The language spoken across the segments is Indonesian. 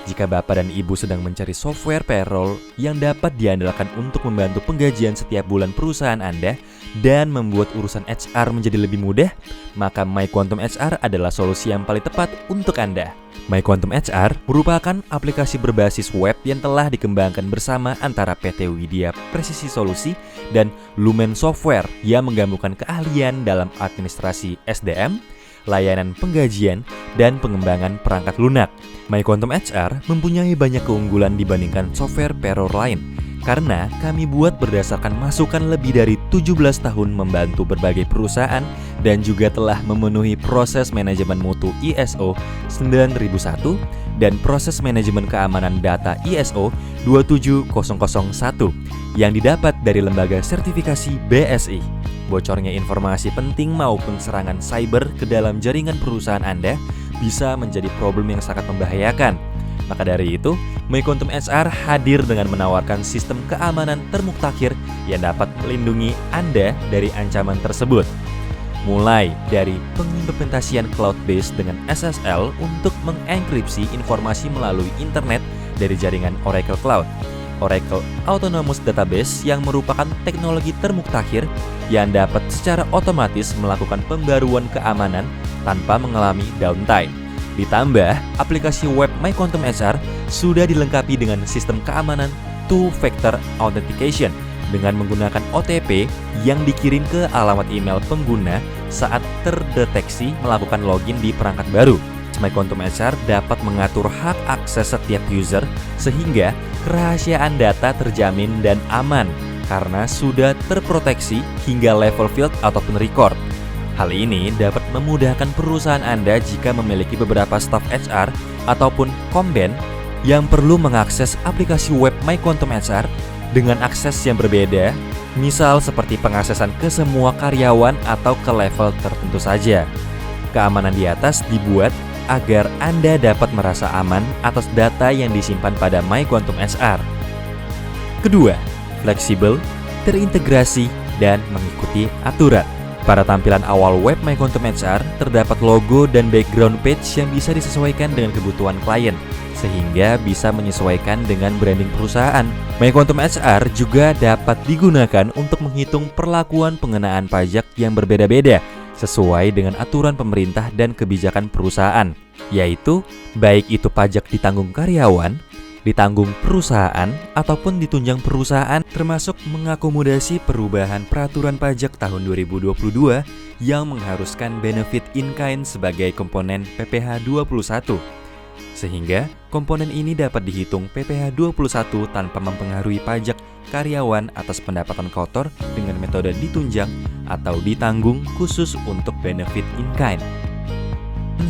Jika Bapak dan Ibu sedang mencari software payroll yang dapat diandalkan untuk membantu penggajian setiap bulan perusahaan Anda dan membuat urusan HR menjadi lebih mudah, maka MyQuantum HR adalah solusi yang paling tepat untuk Anda. MyQuantum HR merupakan aplikasi berbasis web yang telah dikembangkan bersama antara PT Widya Presisi Solusi dan Lumen Software yang menggabungkan keahlian dalam administrasi SDM, layanan penggajian, dan pengembangan perangkat lunak. MyQuantum HR mempunyai banyak keunggulan dibandingkan software payroll lain, karena kami buat berdasarkan masukan lebih dari 17 tahun membantu berbagai perusahaan dan juga telah memenuhi proses manajemen mutu ISO 9001 dan proses manajemen keamanan data ISO 27001 yang didapat dari lembaga sertifikasi BSI. Bocornya informasi penting maupun serangan cyber ke dalam jaringan perusahaan Anda bisa menjadi problem yang sangat membahayakan. Maka dari itu, MyQuantum HR hadir dengan menawarkan sistem keamanan termuktakhir yang dapat melindungi Anda dari ancaman tersebut. Mulai dari pengimplementasian cloud-based dengan SSL untuk mengenkripsi informasi melalui internet dari jaringan Oracle Cloud, Oracle Autonomous Database yang merupakan teknologi termuktakhir yang dapat secara otomatis melakukan pembaruan keamanan tanpa mengalami downtime. Ditambah, aplikasi web MyQuantum HR sudah dilengkapi dengan sistem keamanan Two-Factor Authentication dengan menggunakan OTP yang dikirim ke alamat email pengguna saat terdeteksi melakukan login di perangkat baru. MyQuantum HR dapat mengatur hak akses setiap user sehingga kerahasiaan data terjamin dan aman karena sudah terproteksi hingga level field ataupun record. Hal ini dapat memudahkan perusahaan Anda jika memiliki beberapa staf HR ataupun komben yang perlu mengakses aplikasi web MyQuantum HR dengan akses yang berbeda, misal seperti pengaksesan ke semua karyawan atau ke level tertentu saja. Keamanan di atas dibuat agar Anda dapat merasa aman atas data yang disimpan pada MyQuantum HR. Kedua, fleksibel, terintegrasi, dan mengikuti aturan. Pada tampilan awal web MyQuantum HR, terdapat logo dan background page yang bisa disesuaikan dengan kebutuhan klien, sehingga bisa menyesuaikan dengan branding perusahaan. MyQuantum HR juga dapat digunakan untuk menghitung perlakuan pengenaan pajak yang berbeda-beda, sesuai dengan aturan pemerintah dan kebijakan perusahaan, yaitu baik itu pajak ditanggung karyawan, ditanggung perusahaan, ataupun ditunjang perusahaan, termasuk mengakomodasi perubahan peraturan pajak tahun 2022 yang mengharuskan benefit in kind sebagai komponen PPh 21. Sehingga komponen ini dapat dihitung PPh 21 tanpa mempengaruhi pajak karyawan atas pendapatan kotor dengan metode ditunjang atau ditanggung khusus untuk benefit in kind.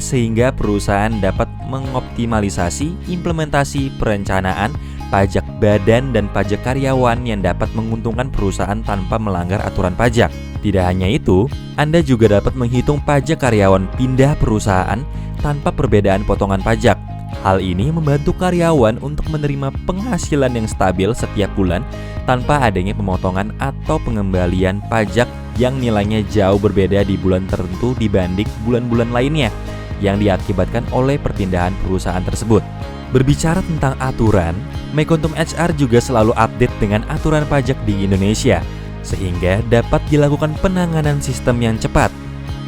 Sehingga perusahaan dapat mengoptimalisasi implementasi perencanaan pajak badan dan pajak karyawan yang dapat menguntungkan perusahaan tanpa melanggar aturan pajak. Tidak hanya itu, Anda juga dapat menghitung pajak karyawan pindah perusahaan tanpa perbedaan potongan pajak. Hal ini membantu karyawan untuk menerima penghasilan yang stabil setiap bulan tanpa adanya pemotongan atau pengembalian pajak yang nilainya jauh berbeda di bulan tertentu dibanding bulan-bulan lainnya yang diakibatkan oleh perpindahan perusahaan tersebut. Berbicara tentang aturan, MyQuantum HR juga selalu update dengan aturan pajak di Indonesia, sehingga dapat dilakukan penanganan sistem yang cepat.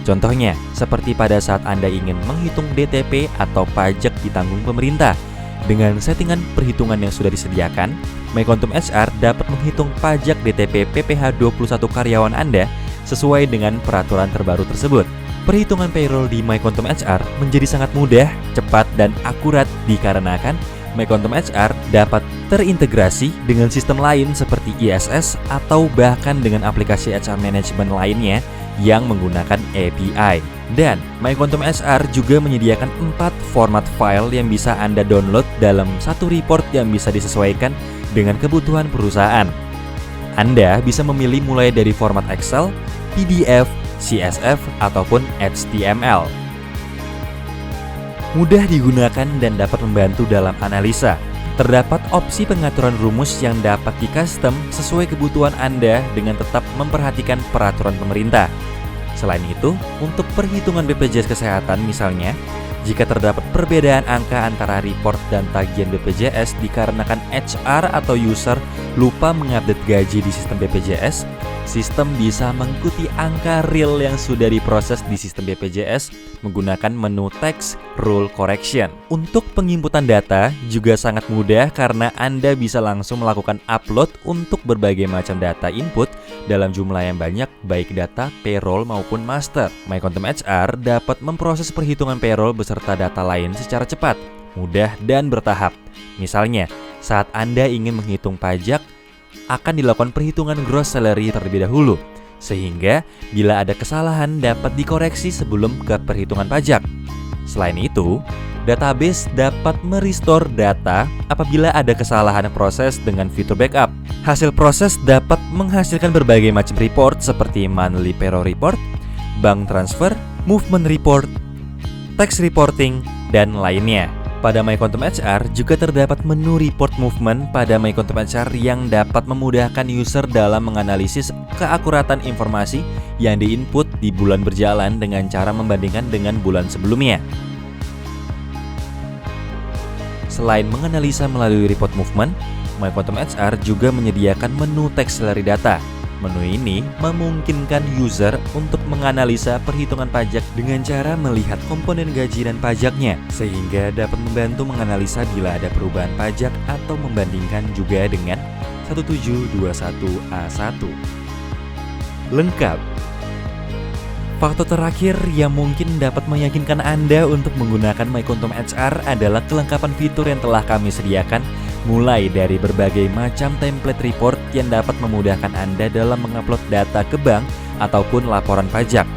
Contohnya, seperti pada saat Anda ingin menghitung DTP atau pajak ditanggung pemerintah. Dengan settingan perhitungan yang sudah disediakan, MyQuantum HR dapat menghitung pajak DTP PPh 21 karyawan Anda sesuai dengan peraturan terbaru tersebut. Perhitungan payroll di MyQuantum HR menjadi sangat mudah, cepat, dan akurat dikarenakan MyQuantum HR dapat terintegrasi dengan sistem lain seperti ISS atau bahkan dengan aplikasi HR management lainnya yang menggunakan API. Dan MyQuantum HR juga menyediakan 4 format file yang bisa Anda download dalam satu report yang bisa disesuaikan dengan kebutuhan perusahaan. Anda bisa memilih mulai dari format Excel, PDF, CSV, ataupun HTML. Mudah digunakan dan dapat membantu dalam analisa. Terdapat opsi pengaturan rumus yang dapat di-custom sesuai kebutuhan Anda dengan tetap memperhatikan peraturan pemerintah. Selain itu, untuk perhitungan BPJS Kesehatan misalnya, Jika terdapat perbedaan angka antara report dan tagihan BPJS dikarenakan HR atau user lupa mengupdate gaji di sistem BPJS, sistem bisa mengikuti angka real yang sudah diproses di sistem BPJS menggunakan menu Text Rule Correction. Untuk penginputan data juga sangat mudah karena Anda bisa langsung melakukan upload untuk berbagai macam data input dalam jumlah yang banyak, baik data payroll maupun master. MyQuantum HR dapat memproses perhitungan payroll beserta data lain secara cepat, mudah, dan bertahap. Misalnya, saat Anda ingin menghitung pajak, akan dilakukan perhitungan gross salary terlebih dahulu, sehingga bila ada kesalahan dapat dikoreksi sebelum ke perhitungan pajak. Selain itu, database dapat merestore data apabila ada kesalahan proses dengan fitur backup. Hasil proses dapat menghasilkan berbagai macam report seperti monthly payroll report, bank transfer, movement report, tax reporting, dan lainnya. Pada MyQuantum HR juga terdapat menu report movement pada MyQuantum HR yang dapat memudahkan user dalam menganalisis keakuratan informasi yang diinput di bulan berjalan dengan cara membandingkan dengan bulan sebelumnya. Selain menganalisa melalui report movement, MyQuantum HR juga menyediakan menu text salary data. Menu ini memungkinkan user untuk menganalisa perhitungan pajak dengan cara melihat komponen gaji dan pajaknya, sehingga dapat membantu menganalisa bila ada perubahan pajak atau membandingkan juga dengan 1721A1. Lengkap. Faktor terakhir yang mungkin dapat meyakinkan Anda untuk menggunakan MyQuantum HR adalah kelengkapan fitur yang telah kami sediakan, mulai dari berbagai macam template report yang dapat memudahkan Anda dalam mengupload data ke bank ataupun laporan pajak.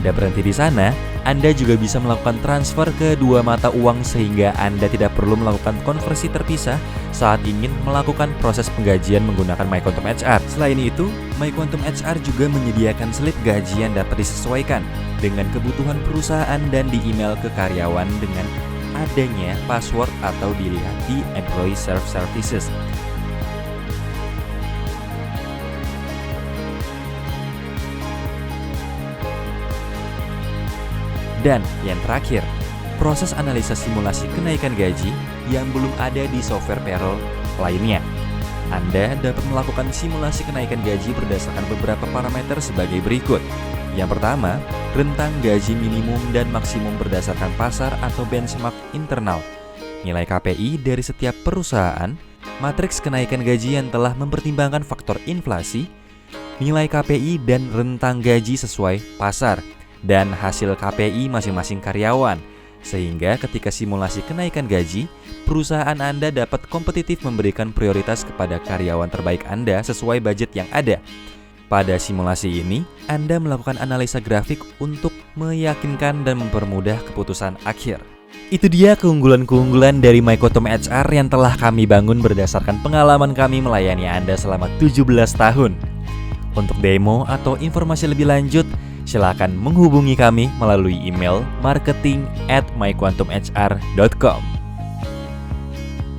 Tidak berhenti di sana, Anda juga bisa melakukan transfer ke dua mata uang sehingga Anda tidak perlu melakukan konversi terpisah saat ingin melakukan proses penggajian menggunakan MyQuantum HR. Selain itu, MyQuantum HR juga menyediakan slip gaji yang dapat disesuaikan dengan kebutuhan perusahaan dan di-email ke karyawan dengan adanya password atau dilihat di Employee Self Services. Dan yang terakhir, proses analisa simulasi kenaikan gaji yang belum ada di software payroll lainnya. Anda dapat melakukan simulasi kenaikan gaji berdasarkan beberapa parameter sebagai berikut. Yang pertama, rentang gaji minimum dan maksimum berdasarkan pasar atau benchmark internal, nilai KPI dari setiap perusahaan, matriks kenaikan gaji yang telah mempertimbangkan faktor inflasi, nilai KPI dan rentang gaji sesuai pasar, dan hasil KPI masing-masing karyawan, sehingga ketika simulasi kenaikan gaji, perusahaan Anda dapat kompetitif memberikan prioritas kepada karyawan terbaik Anda sesuai budget yang ada. Pada simulasi ini, Anda melakukan analisa grafik untuk meyakinkan dan mempermudah keputusan akhir. Itu dia keunggulan-keunggulan dari MyQuantum HR yang telah kami bangun berdasarkan pengalaman kami melayani Anda selama 17 tahun. Untuk demo atau informasi lebih lanjut, silakan menghubungi kami melalui email marketing@myquantumhr.com.